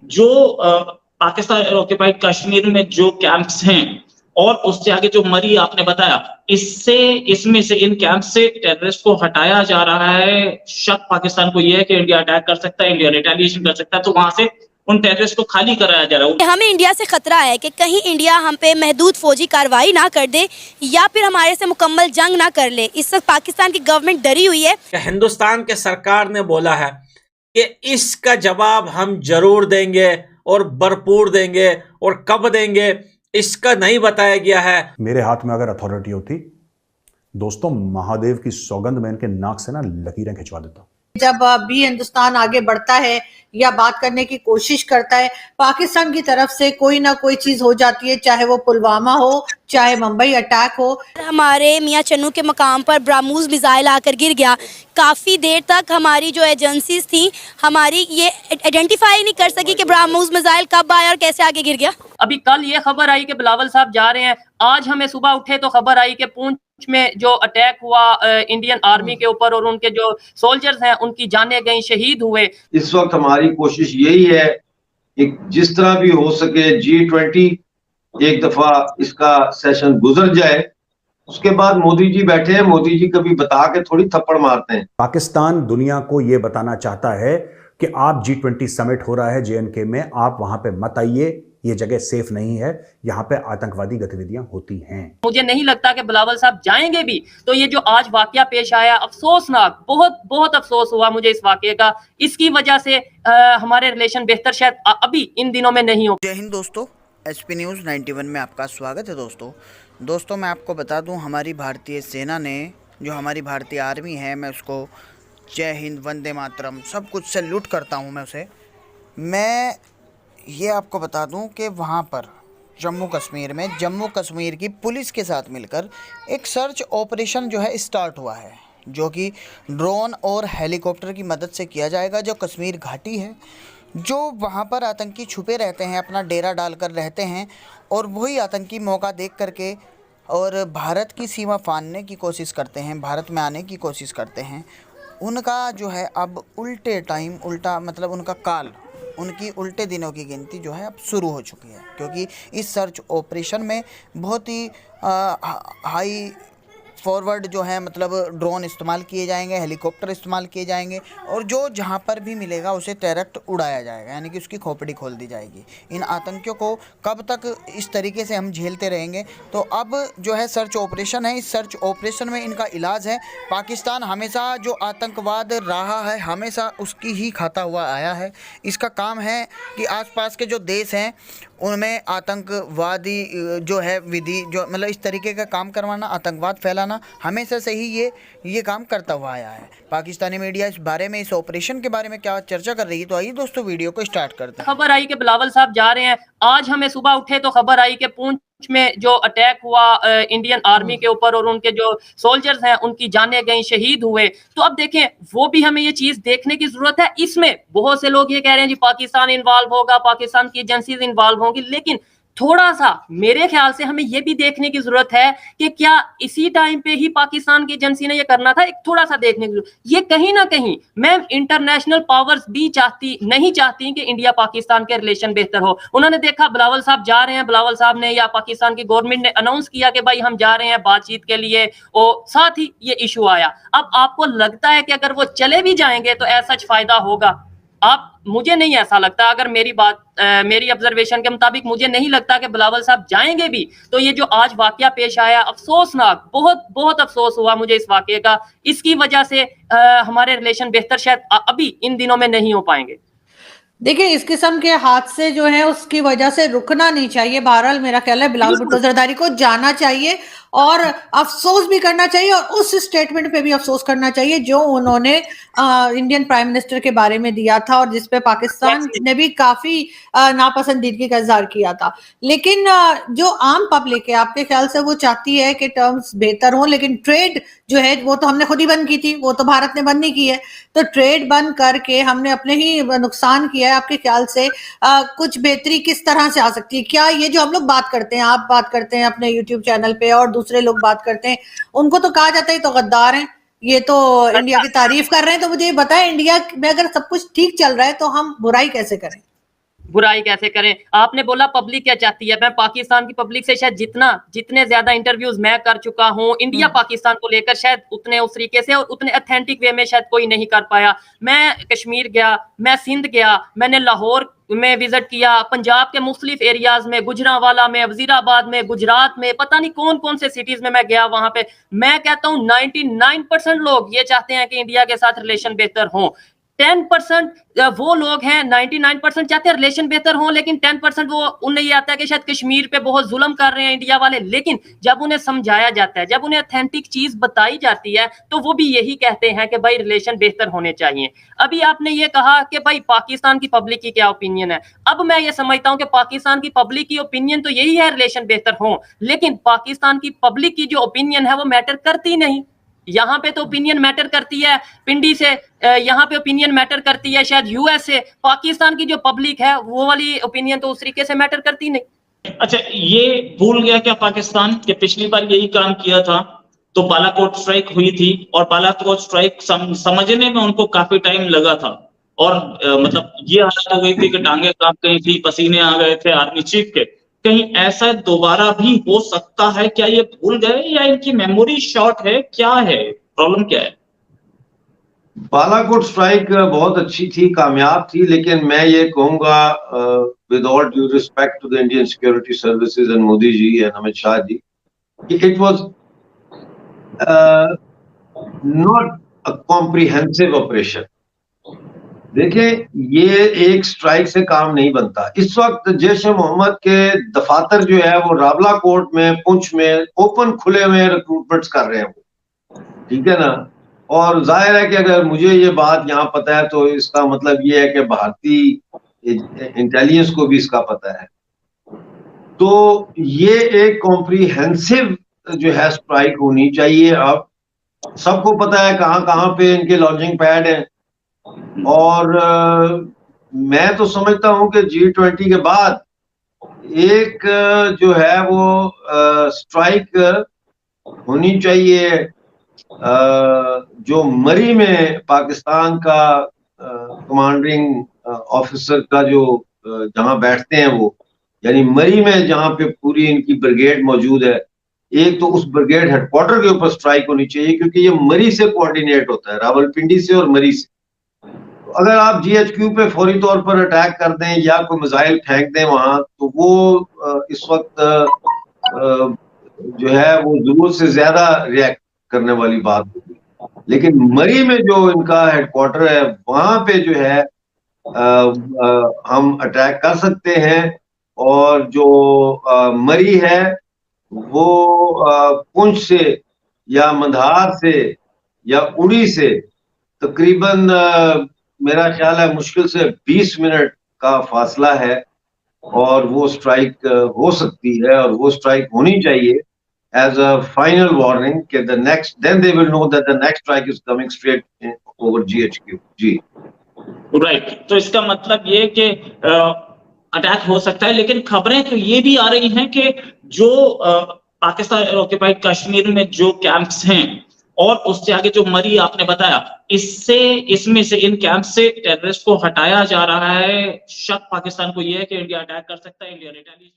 जो पाकिस्तान ऑक्यूपाइड कश्मीर में जो कैंप्स हैं और उससे आगे जो मरी आपने बताया, इससे इसमें से इन कैंप से टेररिस्ट को हटाया जा रहा है। शक पाकिस्तान को यह है कि इंडिया अटैक कर सकता है, इंडिया रिटेलिएशन कर सकता है, तो वहां से उन टेररिस्ट को खाली कराया जा रहा है। हमें इंडिया से खतरा है कि कहीं इंडिया हम पे महदूद फौजी कार्रवाई ना कर दे या फिर हमारे से मुकम्मल जंग ना कर ले। इस वक्त पाकिस्तान की गवर्नमेंट डरी हुई है। हिंदुस्तान के सरकार ने बोला है कि इसका जवाब हम जरूर देंगे और भरपूर देंगे, और कब देंगे इसका नहीं बताया गया है। मेरे हाथ में अगर अथॉरिटी होती दोस्तों, महादेव की सौगंध में इनके नाक से ना लकीरें खिंचवा देता। जब भी हिंदुस्तान आगे बढ़ता है या बात करने की कोशिश करता है, पाकिस्तान की तरफ से कोई ना कोई चीज हो जाती है, चाहे वो पुलवामा हो, चाहे मुंबई अटैक हो। हमारे मियां चन्नू के मकाम पर ब्राह्मोस मिसाइल आकर गिर गया। काफ़ी देर तक हमारी जो एजेंसीज थी हमारी ये आइडेंटिफाई नहीं कर सकी कि ब्राह्मोस मिसाइल कब आया और कैसे आगे गिर गया। अभी कल ये खबर आई कि बिलावल साहब जा रहे हैं, आज हमें सुबह उठे तो खबर आई कि पूंछ में जो अटैक हुआ इंडियन आर्मी के ऊपर और उनके जो सोल्जर्स हैं उनकी जानें गई, शहीद हुए। इस वक्त हमारी कोशिश यही है कि जिस तरह भी हो सके G20 एक दफा इसका सेशन गुजर जाए, उसके बाद मोदी जी बैठे हैं, मोदी जी कभी बता के थोड़ी थप्पड़ मारते हैं। पाकिस्तान दुनिया को यह बताना चाहता है कि आप G20 समिट हो रहा है JNK में, आप वहां पे मत आइए, ये जगह सेफ नहीं है, यहाँ पे आतंकवादी गतिविधियां होती हैं। मुझे नहीं लगता कि बिलावल साहब जाएंगे भी, तो ये जो आज वाकया पेश आया अफसोसनाक, बहुत बहुत अफसोस हुआ मुझे इस वाकये का। इसकी वजह से हमारे रिलेशन बेहतर शायद अभी इन दिनों में नहीं हो। जय हिंद दोस्तों, HP न्यूज़ 91 में आपका स्वागत है। दोस्तों मैं आपको बता दूं, हमारी भारतीय सेना ने, जो हमारी भारतीय आर्मी है, मैं उसको जय हिंद, वंदे मातरम सब कुछ सैल्यूट करता हूं। मैं ये आपको बता दूं कि वहाँ पर जम्मू कश्मीर की पुलिस के साथ मिलकर एक सर्च ऑपरेशन जो है स्टार्ट हुआ है, जो कि ड्रोन और हेलीकॉप्टर की मदद से किया जाएगा। जो कश्मीर घाटी है, जो वहाँ पर आतंकी छुपे रहते हैं, अपना डेरा डालकर रहते हैं, और वही आतंकी मौका देख करके और भारत की सीमा फांदने की कोशिश करते हैं, भारत में आने की कोशिश करते हैं। उनका जो है अब उल्टा मतलब उनका काल, उनकी उल्टे दिनों की गिनती जो है अब शुरू हो चुकी है, क्योंकि इस सर्च ऑपरेशन में बहुत ही हाई फॉरवर्ड जो है मतलब ड्रोन इस्तेमाल किए जाएंगे, हेलीकॉप्टर इस्तेमाल किए जाएंगे, और जो जहां पर भी मिलेगा उसे डायरेक्ट उड़ाया जाएगा, यानी कि उसकी खोपड़ी खोल दी जाएगी। इन आतंकियों को कब तक इस तरीके से हम झेलते रहेंगे? तो अब जो है सर्च ऑपरेशन है, इस सर्च ऑपरेशन में इनका इलाज है। पाकिस्तान हमेशा जो आतंकवाद रहा है, हमेशा उसकी ही खाता हुआ आया है। इसका काम है कि आसपास के जो देश हैं उनमें आतंकवादी जो है विधि, जो मतलब इस तरीके का काम करवाना, आतंकवाद फैलाना, हमेशा से ही ये काम करता हुआ आया है। पाकिस्तानी मीडिया इस बारे में, इस ऑपरेशन के बारे में क्या चर्चा कर रही है, तो आइए दोस्तों वीडियो को स्टार्ट करते हैं। खबर आई कि बिलावल साहब जा रहे हैं, आज हमें सुबह उठे तो खबर आई कि पूंछ में जो अटैक हुआ इंडियन आर्मी के ऊपर और उनके जो सोल्जर्स हैं उनकी जानें गई, शहीद हुए। तो अब देखें, वो भी हमें ये चीज देखने की जरूरत है। इसमें बहुत से लोग ये कह रहे हैं जी पाकिस्तान इन्वॉल्व होगा, पाकिस्तान की एजेंसीज इन्वॉल्व होंगी, लेकिन थोड़ा सा मेरे ख्याल से हमें यह भी देखने की जरूरत है कि क्या इसी टाइम पे ही पाकिस्तान की एजेंसी ने यह करना था। एक थोड़ा सा देखने की जरूरत, ये कहीं ना कहीं मैम इंटरनेशनल पावर्स भी नहीं चाहती कि इंडिया पाकिस्तान के रिलेशन बेहतर हो। उन्होंने देखा बिलावल साहब जा रहे हैं, बिलावल साहब ने या पाकिस्तान की गवर्नमेंट ने अनाउंस किया कि भाई हम जा रहे हैं बातचीत के लिए, और साथ ही ये इशू आया। अब आपको लगता है कि अगर वो चले भी जाएंगे तो ऐसा फायदा होगा? मुझे नहीं ऐसा लगता। अगर मेरी ऑब्जर्वेशन के मुताबिक मुझे नहीं लगता कि बिलावल साहब जाएंगे भी। तो ये जो आज वाकया पेश आया अफसोसनाक, बहुत बहुत अफसोस हुआ मुझे इस वाकये का। इसकी वजह से हमारे रिलेशन बेहतर शायद अभी इन दिनों में नहीं हो पाएंगे। देखिए, इस किस्म के हादसे जो है उसकी वजह से रुकना नहीं चाहिए। बहरहाल मेरा ख्याल है बिलावल भुट्टो जरदारी को जाना चाहिए और अफसोस भी करना चाहिए, और उस स्टेटमेंट पे भी अफसोस करना चाहिए जो उन्होंने इंडियन प्राइम मिनिस्टर के बारे में दिया था, और जिसपे पाकिस्तान ने भी काफी नापसंदीदगी का इजहार किया था। लेकिन जो आम पब्लिक है, आपके ख्याल से वो चाहती है कि टर्म्स बेहतर हो, लेकिन ट्रेड जो है वो तो हमने खुद ही बंद की थी, वो तो भारत ने बंद नहीं की है। तो ट्रेड बंद करके हमने अपने ही नुकसान किया है। आपके ख्याल से कुछ बेहतरी किस तरह से आ सकती है? क्या ये जो हम लोग बात करते हैं, आप बात करते हैं अपने यूट्यूब चैनल पे और दूसरे लोग बात करते हैं, उनको तो कहा जाता है तो गद्दार हैं, ये तो इंडिया की तारीफ कर रहे हैं। तो मुझे ये बताएं, इंडिया में अगर सब कुछ ठीक चल रहा है तो हम बुराई कैसे करें? बुराई कैसे करें। आपने बोला पब्लिक क्या चाहती है, मैं पाकिस्तान की पब्लिक से शायद जितने ज्यादा इंटरव्यूज मैं कर चुका हूं इंडिया पाकिस्तान को लेकर, शायद उतने उस तरीके से और उतने ऑथेंटिक वे में शायद कोई नहीं कर पाया। मैं कश्मीर गया, मैं सिंध गया, मैंने लाहौर में विजिट किया, पंजाब के मुख्तलिफ एरियाज में, गुजरांवाला में, वजीराबाद में, गुजरात में, पता नहीं कौन कौन से सिटीज में मैं गया। वहां पे मैं कहता हूं 99% लोग ये चाहते हैं कि इंडिया के साथ रिलेशन बेहतर हो। 10% वो लोग हैं, 99% चाहते हैं रिलेशन बेहतर हो, लेकिन 10% वो उन्हें ये आता है कि शायद कश्मीर पे बहुत जुल्म कर रहे हैं इंडिया वाले। लेकिन जब उन्हें समझाया जाता है, जब उन्हें ऑथेंटिक चीज बताई जाती है, तो वो भी यही कहते हैं कि भाई रिलेशन बेहतर होने चाहिए। अभी आपने ये कहा कि भाई पाकिस्तान की पब्लिक की क्या ओपिनियन है। अब मैं ये समझता हूं कि पाकिस्तान की पब्लिक की ओपिनियन तो यही है रिलेशन बेहतर हो, लेकिन पाकिस्तान की पब्लिक की जो ओपिनियन है वो मैटर करती नहीं। यहाँ पे तो ओपिनियन मैटर करती है पिंडी से, यहाँ पे ओपिनियन मैटर करती है शायद यूएस से। पाकिस्तान की जो पब्लिक है वो वाली ओपिनियन तो उस तरीके से मैटर करती नहीं। अच्छा, ये भूल गया क्या पाकिस्तान कि पिछली बार यही काम किया था तो बालाकोट स्ट्राइक हुई थी, और बालाकोट स्ट्राइक समझने में उनको काफी टाइम लगा था, और मतलब ये हालत हो गई थी कि टांगे कांप गई थी, पसीने आ गए थे आर्मी चीफ के। कहीं ऐसा दोबारा भी हो सकता है क्या? ये भूल गए या इनकी मेमोरी शॉर्ट है, क्या है प्रॉब्लम, क्या है? बालाकोट स्ट्राइक बहुत अच्छी थी, कामयाब थी, लेकिन मैं ये कहूंगा with all due respect to the Indian security services and Modi ji and Amit Shah ji, कि it was not a comprehensive operation. देखिए, ये एक स्ट्राइक से काम नहीं बनता। इस वक्त जैश ए मोहम्मद के दफातर जो है वो रावला कोट में, पुंछ में ओपन खुले में रिक्रूटमेंट्स कर रहे हैं वो, ठीक है ना। और जाहिर है कि अगर मुझे ये बात यहाँ पता है तो इसका मतलब ये है कि भारतीय इंटेलिजेंस को भी इसका पता है। तो ये एक कॉम्प्रिहेंसिव जो है स्ट्राइक होनी चाहिए। अब सबको पता है कहाँ कहाँ पे इनके लॉन्चिंग पैड हैं, और मैं तो समझता हूं कि G20 के बाद एक जो है वो स्ट्राइक होनी चाहिए जो मरी में पाकिस्तान का कमांडिंग ऑफिसर का जो जहां बैठते हैं वो, यानी मरी में जहां पे पूरी इनकी ब्रिगेड मौजूद है, एक तो उस ब्रिगेड हेडक्वार्टर के ऊपर स्ट्राइक होनी चाहिए, क्योंकि ये मरी से कोऑर्डिनेट होता है, रावलपिंडी से और मरी से। अगर आप GHQ पे फौरी तौर पर अटैक कर दें या कोई मिसाइल फेंक दें वहां, तो वो इस वक्त जो है वो जरूरत से ज्यादा रिएक्ट करने वाली बात होगी। लेकिन मरी में जो इनका हेडक्वार्टर है वहां पे जो है हम अटैक कर सकते हैं, और जो मरी है वो पुंछ से या मंधार से या उड़ी से तकरीबन मेरा ख्याल है मुश्किल से 20 मिनट का फासला है, और वो स्ट्राइक हो सकती है, और वो स्ट्राइक होनी चाहिए एज अ फाइनल वार्निंग कि the next, then they will know that the next strike is coming straight over GHQ। जी राइट, तो इसका मतलब ये कि अटैक हो सकता है, लेकिन खबरें तो ये भी आ रही हैं कि जो पाकिस्तान ऑक्युपाइड कश्मीर में जो कैंप्स हैं और उससे आगे जो मरी आपने बताया, इसमें से इन कैंप से टेररिस्ट को हटाया जा रहा है। शक पाकिस्तान को यह है कि इंडिया अटैक कर सकता है, इंडिया रिटेलिएट